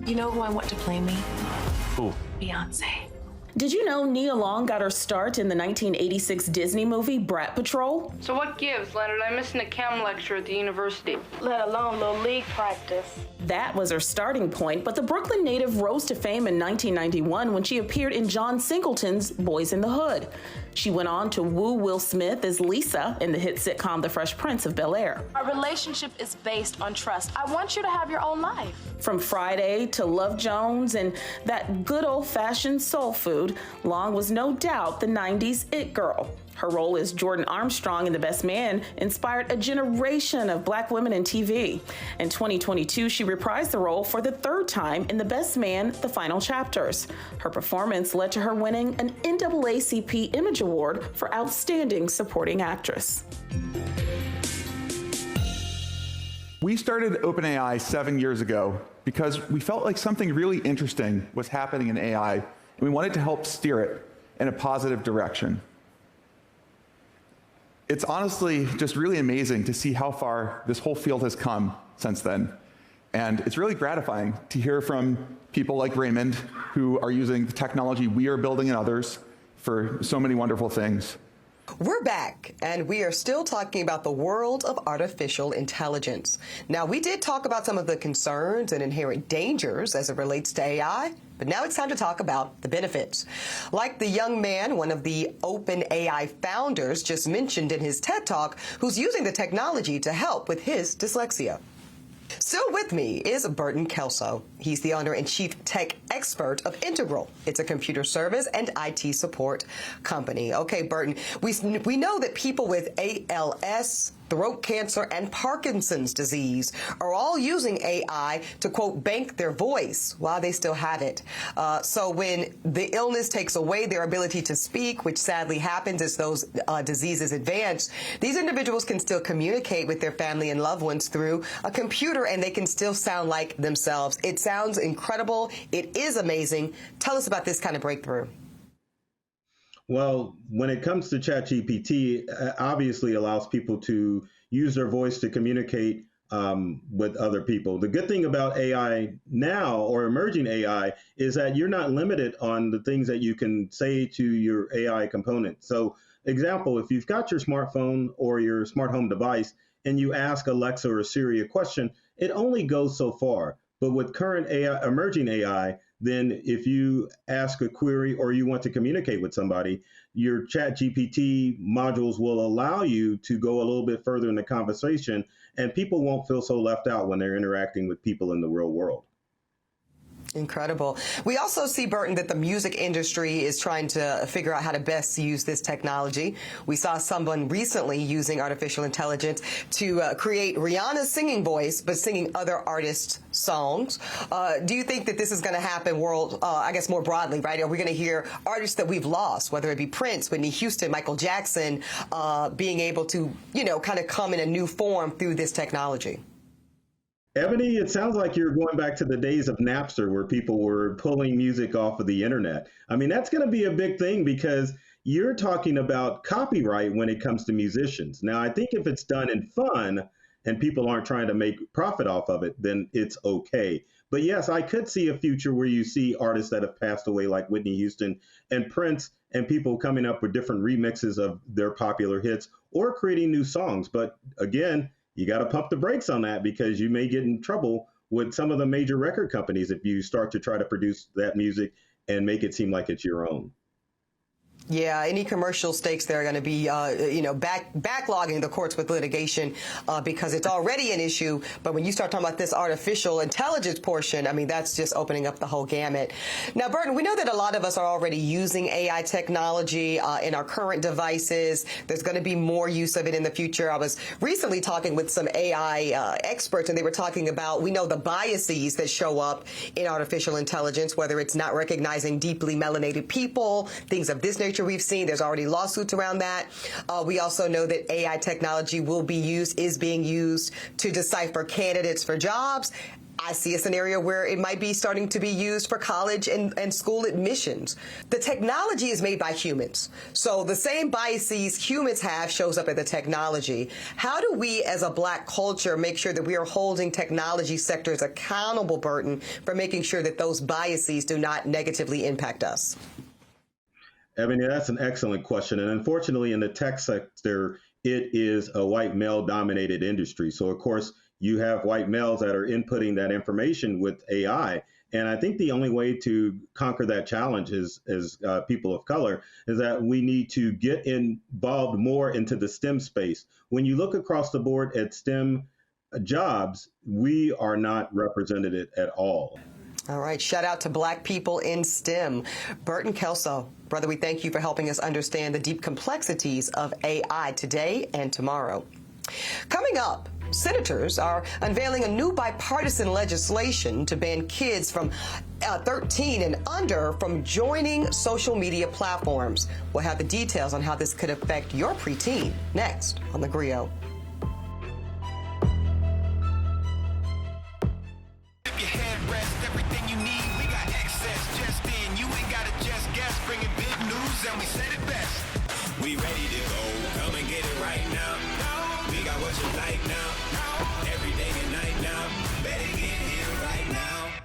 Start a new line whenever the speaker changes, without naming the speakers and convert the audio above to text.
You know who I want to play me?
Who?
Beyonce.
Did you know Nia Long got her start in the 1986 Disney movie Brat Patrol?
So what gives, Leonard? I'm missing a chem lecture at the university.
Let alone little league practice.
That was her starting point, but the Brooklyn native rose to fame in 1991 when she appeared in John Singleton's Boys in the Hood. She went on to woo Will Smith as Lisa in the hit sitcom The Fresh Prince of Bel-Air.
Our relationship is based on trust. I want you to have your own life.
From Friday to Love Jones and that good old-fashioned soul food, Long was no doubt the 90s it girl. Her role as Jordan Armstrong in The Best Man inspired a generation of Black women in TV. In 2022, she reprised the role for the third time in The Best Man, The Final Chapters. Her performance led to her winning an NAACP Image Award for Outstanding Supporting Actress.
We started OpenAI 7 years ago because we felt like something really interesting was happening in AI, and we wanted to help steer it in a positive direction. It's honestly just really amazing to see how far this whole field has come since then. And it's really gratifying to hear from people like Raymond, who are using the technology we are building and others for so many wonderful things.
We're back, and we are still talking about the world of artificial intelligence. Now, we did talk about some of the concerns and inherent dangers as it relates to AI, but now it's time to talk about the benefits. Like the young man, one of the OpenAI founders, just mentioned in his TED Talk, who's using the technology to help with his dyslexia. Still with me is Burton Kelso. He's the owner and chief tech expert of Integral. It's a computer service and IT support company. Okay, Burton, we know that people with ALS, throat cancer, and Parkinson's disease are all using AI to, quote, bank their voice while they still have it. So when the illness takes away their ability to speak, which sadly happens as those diseases advance, these individuals can still communicate with their family and loved ones through a computer, and they can still sound like themselves. It sounds incredible. It is amazing. Tell us about this kind of breakthrough.
Well, when it comes to ChatGPT, obviously allows people to use their voice to communicate with other people. The good thing about AI now, or emerging AI, is that you're not limited on the things that you can say to your AI component. So, example, if you've got your smartphone or your smart home device and you ask Alexa or Siri a question, it only goes so far. But with current AI, emerging AI, then if you ask a query or you want to communicate with somebody, your ChatGPT modules will allow you to go a little bit further in the conversation, and people won't feel so left out when they're interacting with people in the real world.
Incredible. We also see, Burton, that the music industry is trying to figure out how to best use this technology. We saw someone recently using artificial intelligence to create Rihanna's singing voice, but singing other artists' songs. Do you think that this is going to happen I guess more broadly, right? Are we going to hear artists that we've lost, whether it be Prince, Whitney Houston, Michael Jackson, being able to, kind of come in a new form through this technology?
Ebony, it sounds like you're going back to the days of Napster where people were pulling music off of the internet. I mean, that's going to be a big thing because you're talking about copyright when it comes to musicians. Now, I think if it's done in fun and people aren't trying to make profit off of it, then it's okay. But yes, I could see a future where you see artists that have passed away like Whitney Houston and Prince and people coming up with different remixes of their popular hits or creating new songs. But again, you got to pump the brakes on that because you may get in trouble with some of the major record companies if you start to try to produce that music and make it seem like it's your own.
Yeah, any commercial stakes there are going to be, backlogging the courts with litigation because it's already an issue. But when you start talking about this artificial intelligence portion, I mean, that's just opening up the whole gamut. Now, Burton, we know that a lot of us are already using AI technology in our current devices. There's going to be more use of it in the future. I was recently talking with some AI experts, and they were talking about, we know the biases that show up in artificial intelligence, whether it's not recognizing deeply melanated people, things of this nature. We've seen there's already lawsuits around that. We also know that AI technology is being used to decipher candidates for jobs. I see a scenario where it might be starting to be used for college and school admissions. The technology is made by humans. So the same biases humans have shows up in the technology. How do we as a Black culture make sure that we are holding technology sectors accountable, Burton, for making sure that those biases do not negatively impact us?
I mean, that's an excellent question. And unfortunately, in the tech sector, it is a white male-dominated industry. So, of course, you have white males that are inputting that information with AI. And I think the only way to conquer that challenge as people of color is that we need to get involved more into the STEM space. When you look across the board at STEM jobs, we are not represented at all.
All right. Shout out to Black people in STEM. Burton Kelso, brother, we thank you for helping us understand the deep complexities of AI today and tomorrow. Coming up, senators are unveiling a new bipartisan legislation to ban kids from 13 and under from joining social media platforms. We'll have the details on how this could affect your preteen next on The Griot.
And we said it best. We ready to go. Come and get it right now. We got what you like now. Every day and night now. Better get it.